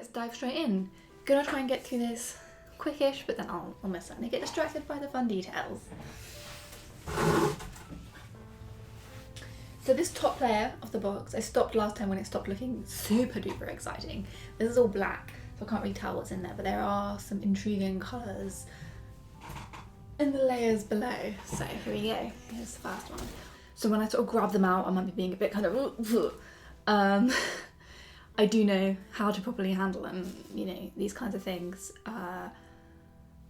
let's dive straight in. Gonna try and get through this quickish, but then I'll miss it and I get distracted by the fun details. So this top layer of the box, I stopped last time when it stopped looking super duper exciting. This is all black, so I can't really tell what's in there, but there are some intriguing colours in the layers below. So here we go, here's the first one. So when I sort of grab them out, I might be being a bit kind of, I do know how to properly handle them, you know, these kinds of things.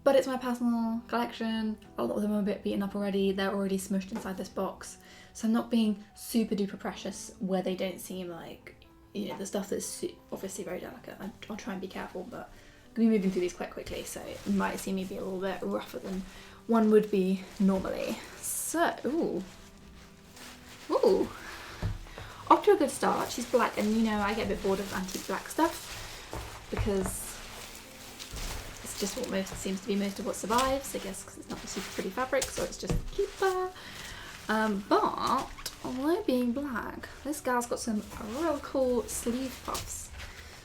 But it's my personal collection. A lot of them are a bit beaten up already. They're already smushed inside this box. So I'm not being super duper precious where they don't seem like, you know, the stuff that's obviously very delicate. I'll try and be careful, but I'm going to be moving through these quite quickly, so you might see me be a little bit rougher than one would be normally. So, ooh. Off to a good start. She's black, and you know, I get a bit bored of antique black stuff because it's just what seems to be most of what survives, I guess, because it's not a super pretty fabric, so it's just cheaper. But although being black, this gal's got some real cool sleeve puffs.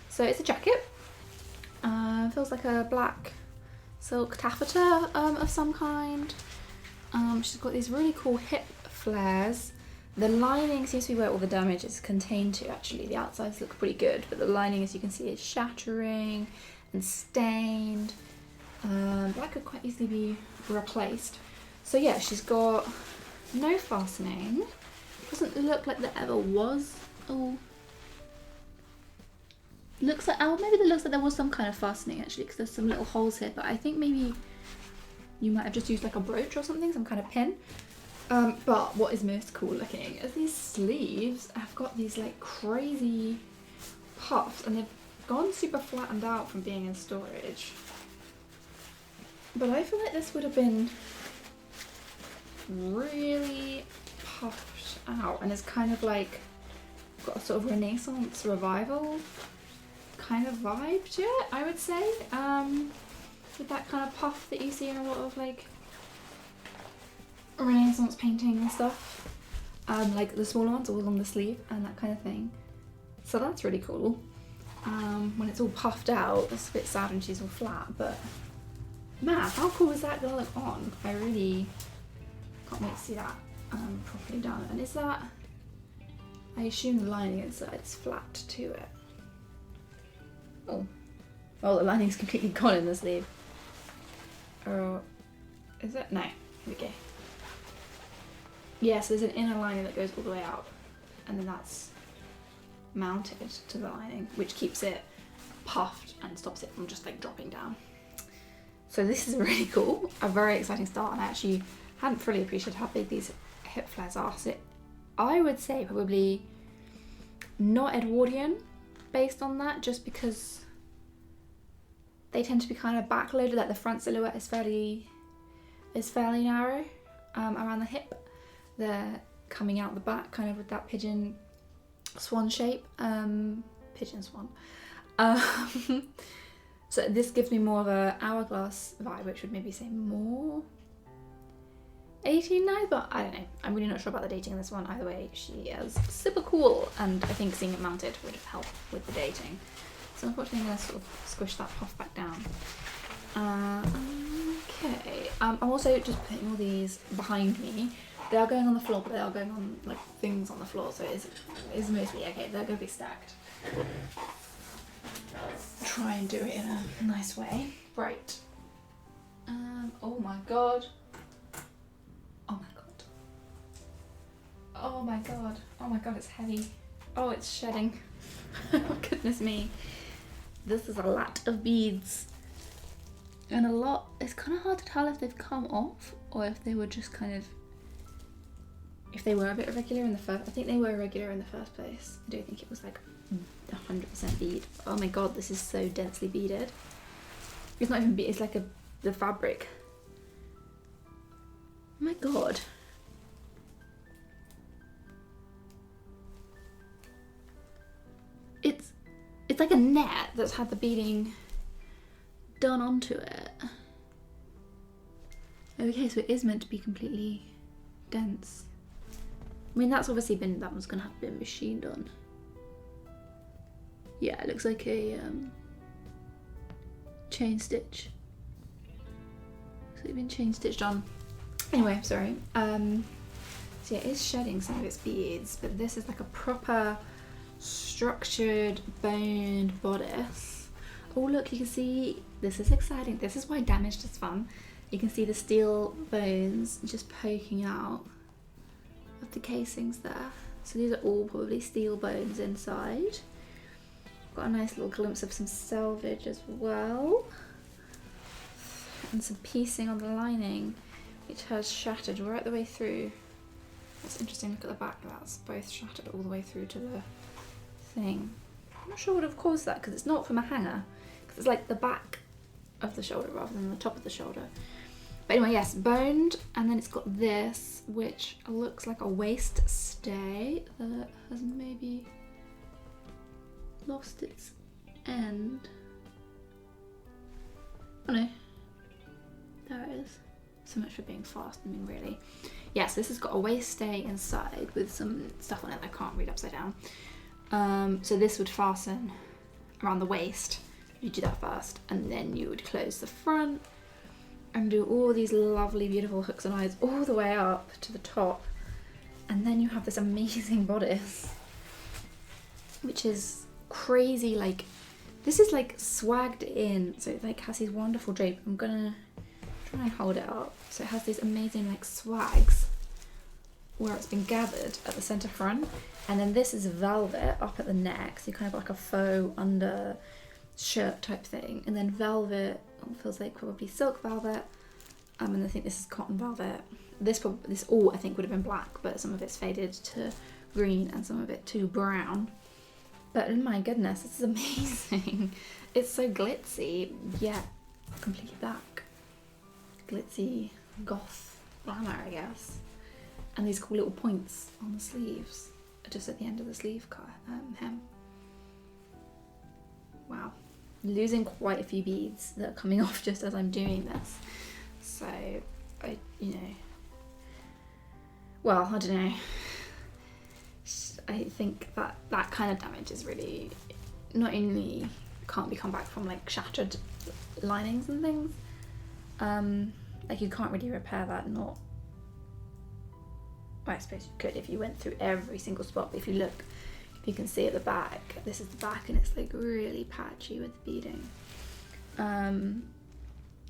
So it's a jacket. Feels like a black silk taffeta of some kind. She's got these really cool hip flares. The lining seems to be where all the damage is contained to, actually. The outsides look pretty good, but the lining, as you can see, is shattering and stained. That could quite easily be replaced. So yeah, she's got no fastening. Doesn't look like there ever was. Oh, looks like, oh, maybe it looks like there was some kind of fastening actually, because there's some little holes here, but I think maybe you might have just used like a brooch or something, some kind of pin. But what is most cool looking is these sleeves have got these like crazy puffs, and they've gone super flattened out from being in storage. But I feel like this would have been really puffed out, and it's kind of like got a sort of Renaissance revival kind of vibe to it, I would say, with that kind of puff that you see in a lot of like Renaissance painting and stuff, like the smaller ones all on the sleeve and that kind of thing. So that's really cool. When it's all puffed out, it's a bit sad when she's all flat, but man, how cool is that gonna look on? I really can't wait to see that properly done. And is that, I assume the lining inside is flat to it. Oh, well, the lining's completely gone in the sleeve. Or is it? No, here we go. Yes, there's an inner lining that goes all the way out, and then that's mounted to the lining, which keeps it puffed and stops it from just like dropping down. So this is really cool, a very exciting start, and I actually hadn't fully appreciated how big these hip flares are. So I would say probably not Edwardian based on that, just because they tend to be kind of backloaded, like the front silhouette is fairly narrow around the hip. They're coming out the back kind of with that pigeon swan shape, pigeon swan. So this gives me more of a hourglass vibe, which would maybe say more 1890, but I don't know. I'm really not sure about the dating in this one. Either way, she is super cool, and I think seeing it mounted would help with the dating. So unfortunately I'm going to sort of squish that puff back down. Okay, I'm also just putting all these behind me. They are going on the floor, but they are going on like things on the floor, so it's mostly okay. They're going to be stacked. Try and do it in a nice way. Right. Oh my god. Oh my god. Oh my god. Oh my god, it's heavy. Oh, it's shedding. Oh goodness me. This is a lot of beads. And a lot, it's kind of hard to tell if they've come off or if they were just kind of, if they were a bit irregular in the first, I think they were irregular in the first place. I don't think it was like 100% bead. Oh my god, this is so densely beaded. It's not even bead, it's like the fabric. Oh my god. It's like a net that's had the beading done onto it. Okay, so it is meant to be completely dense. I mean, that's obviously been, that one's gonna have been machine done. Yeah, it looks like a chain stitch. So it's been chain stitched on. Anyway, sorry. So yeah, it is shedding some of its beads, but this is like a proper structured boned bodice. Oh look, you can see, this is exciting. This is why damaged is fun. You can see the steel bones just poking out of the casings there. So these are all probably steel bones inside. Got a nice little glimpse of some selvage as well. And some piecing on the lining, which has shattered right the way through. That's interesting, look at the back, that's both shattered all the way through to the thing. I'm not sure what would have caused that, because it's not from a hanger, because it's like the back of the shoulder rather than the top of the shoulder. But anyway, yes, boned, and then it's got this, which looks like a waist stay that has maybe lost its end. Oh no, there it is. So much for being fast, I mean really. Yes, this has got a waist stay inside with some stuff on it that I can't read upside down. So this would fasten around the waist. You do that first, and then you would close the front and do all these lovely, beautiful hooks and eyes all the way up to the top. And then you have this amazing bodice, which is crazy. Like, this is like swagged in, so it like has these wonderful drape. I'm gonna try and hold it up. So it has these amazing like swags where it's been gathered at the center front, and then this is velvet up at the neck, so kind of like a faux under shirt type thing, and then velvet feels like probably silk velvet, and I think this is cotton velvet. This all I think would have been black, but some of it's faded to green and some of it to brown. But oh my goodness, this is amazing. It's so glitzy, yet completely black. Glitzy goth glamour, I guess. And these cool little points on the sleeves, just at the end of the sleeve hem. Wow, losing quite a few beads that are coming off just as I'm doing this. So, I don't know. I think that kind of damage is really, not only can't be come back from like shattered linings and things, like you can't really repair that, well, I suppose you could if you went through every single spot, but if you look, you can see at the back, this is the back, and it's like really patchy with the beading. And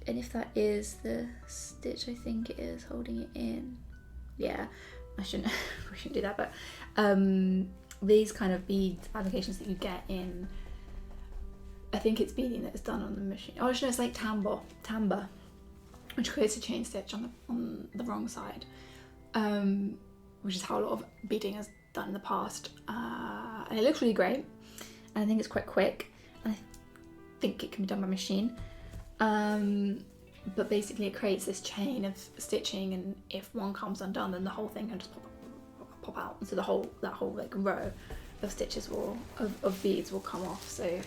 if that is the stitch, I think it is holding it in. Yeah, I shouldn't we shouldn't do that, but these kind of bead applications that you get in, I think it's beading that is done on the machine. Oh, no, it's like tambour, which creates a chain stitch on the wrong side, which is how a lot of beading is done in the past, and it looks really great, and I think it's quite quick, and I think it can be done by machine, but basically it creates this chain of stitching, and if one comes undone, then the whole thing can just pop out, so that whole like row of stitches of beads will come off, so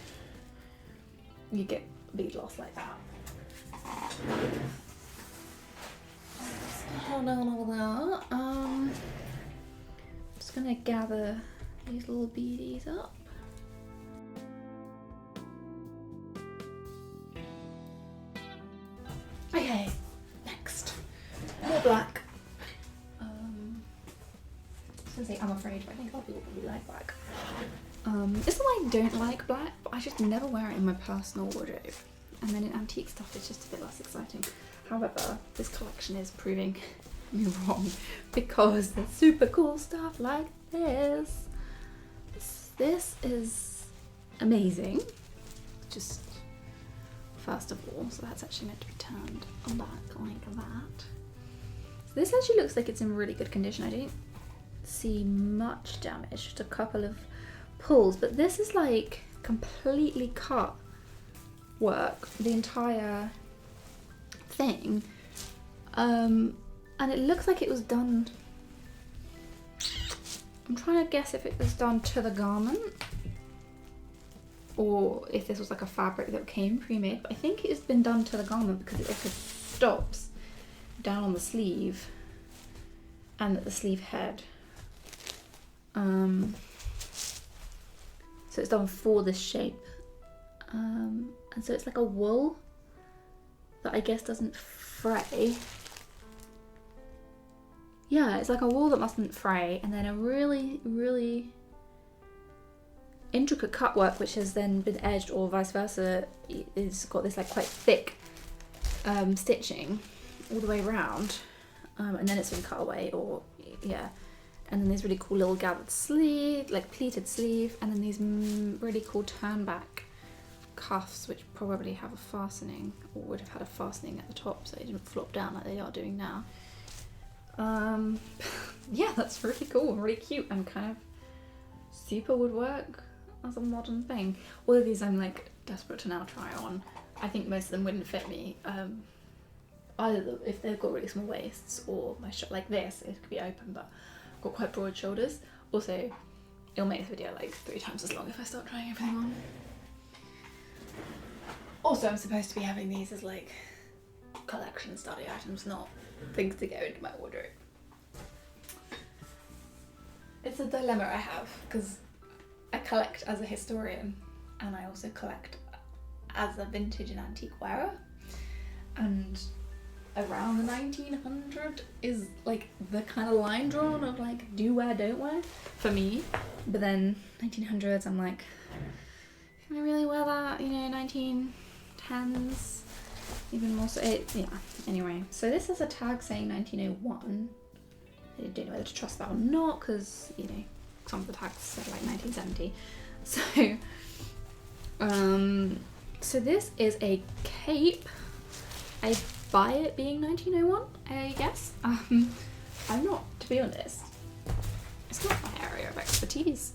you get bead loss like that. Hold on all that. I'm just gonna gather these little beadies up. Okay, next, more black. I was gonna say I'm afraid, but I think a lot of people probably like black. It's not like I don't like black, but I just never wear it in my personal wardrobe. And then in antique stuff, it's just a bit less exciting. However, this collection is proving me wrong, because there's super cool stuff like this. This is amazing. Just first of all, so that's actually meant to be turned back like that. So this actually looks like it's in really good condition. I don't see much damage, just a couple of pulls, but this is like completely cut work, the entire thing, and it looks like it was done, I'm trying to guess if it was done to the garment or if this was like a fabric that came pre-made, but I think it has been done to the garment because it also stops down on the sleeve and at the sleeve head. So it's done for this shape, and so it's like a wool that I guess doesn't fray. Yeah, it's like a wool that mustn't fray, and then a really, really intricate cut work, which has then been edged, or vice versa, is got this like quite thick stitching all the way around, and then it's been cut away, or yeah. And then these really cool little gathered sleeve, like pleated sleeve, and then these really cool turn back cuffs, which probably have a fastening, or would have had a fastening at the top, so they didn't flop down like they are doing now. Yeah, that's really cool and really cute, and kind of super would work as a modern thing. All of these I'm like desperate to now try on. I think most of them wouldn't fit me. Either if they've got really small waists, or my like this, it could be open, but I've got quite broad shoulders. Also, it'll make the video like 3 times as long if I start trying everything on. Also, I'm supposed to be having these as like collection study items, not things to go into my wardrobe. It's a dilemma I have, because I collect as a historian and I also collect as a vintage and antique wearer, and around the 1900 is like the kind of line drawn of like do wear, don't wear for me. But then 1900s, I'm like, can I really wear that? You know, 1910s, even more so. Yeah, anyway, so this is a tag saying 1901. I don't know whether to trust that or not, because you know, some of the tags said like 1970. So this is a cape. I buy it being 1901, I guess. I'm not, to be honest. It's not my area of expertise.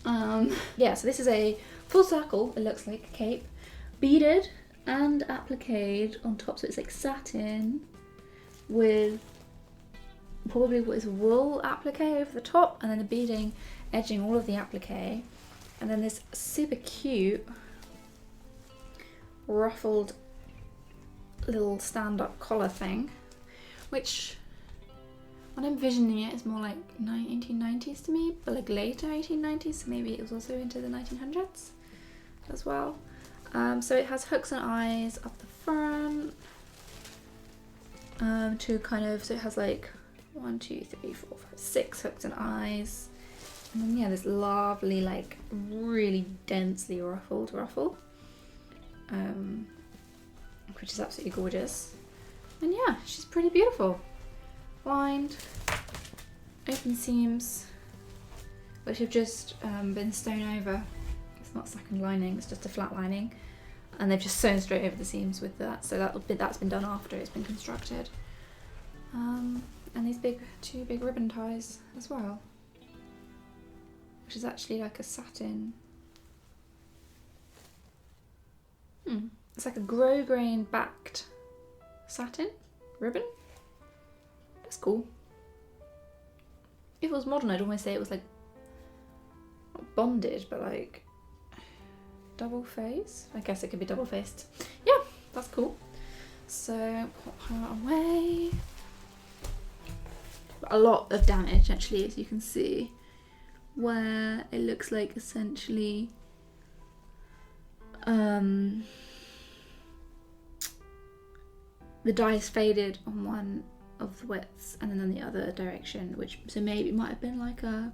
Yeah, so this is a full circle, it looks like a cape, beaded and appliqued on top, so it's like satin with probably what is wool applique over the top, and then the beading edging all of the applique, and then this super cute ruffled little stand-up collar thing, which when I'm envisioning it is more like 1890s to me, but like later 1890s, so maybe it was also into the 1900s as well. So it has hooks and eyes up the front, to kind of, so it has like 1, 2, 3, 4, 5, 6 hooks and eyes, and then yeah, this lovely like really densely ruffled ruffle, which is absolutely gorgeous. And yeah, she's pretty beautiful. Lined, open seams, which have just been sewn over. It's not second lining, it's just a flat lining, and they've just sewn straight over the seams with that, so that's been done after it's been constructed. And these 2 big ribbon ties as well, which is actually like a satin. It's like a grosgrain backed satin ribbon. That's cool. If it was modern, I'd almost say it was like not bonded, but like double face. I guess it could be double faced. Yeah, that's cool. So pop her away. A lot of damage actually, as you can see, where it looks like essentially the dye is faded on one of the widths and then in the other direction, which so maybe it might have been like a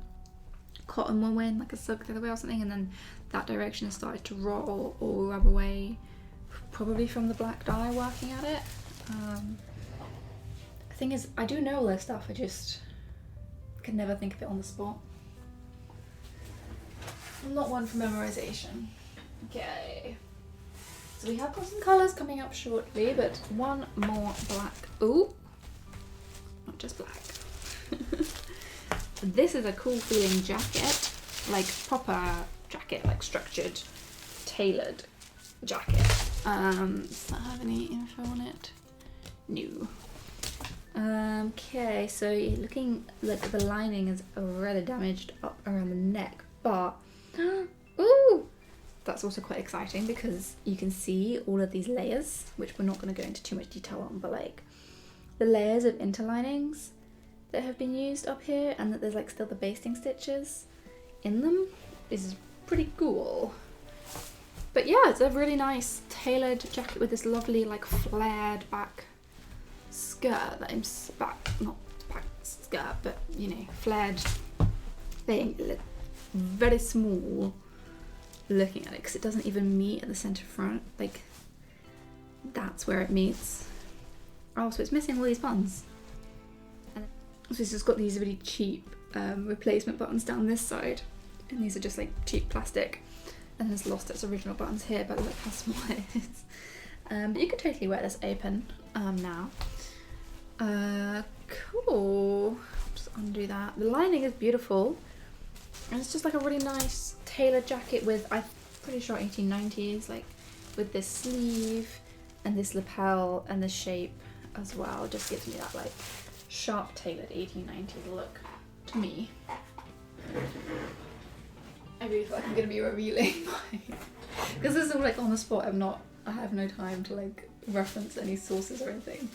cotton one way and like a silk the other way or something, and then that direction has started to rot or rub away, probably from the black dye working at it. The thing is, I do know all this stuff, I just could never think of it on the spot. I'm not one for memorization. Okay. So we have got some colours coming up shortly, but one more black. Ooh, not just black. This is a cool feeling jacket, like proper jacket, like structured, tailored jacket. Does that have any info on it? No. Okay, so you're looking like the lining is rather damaged up around the neck, but ooh, that's also quite exciting because you can see all of these layers, which we're not going to go into too much detail on, but like the layers of interlinings that have been used up here, and that there's like still the basting stitches in them is pretty cool. But yeah, it's a really nice tailored jacket with this lovely like flared back skirt that I'm not back skirt, but you know, flared thing. Very small looking at it because it doesn't even meet at the center front. Like that's where it meets. Oh, so it's missing all these buttons. And so it's just got these really cheap replacement buttons down this side, and these are just like cheap plastic. And it's lost its original buttons here, but look how small it is. But you could totally wear this open now. Cool. Just undo that. The lining is beautiful. And it's just like a really nice tailored jacket with, I'm pretty sure 1890s, like with this sleeve and this lapel and the shape as well. Just gives me that like sharp tailored 1890s look to me. I really feel like I'm gonna be revealing my, because this is all like on the spot. I have no time to like reference any sources or anything.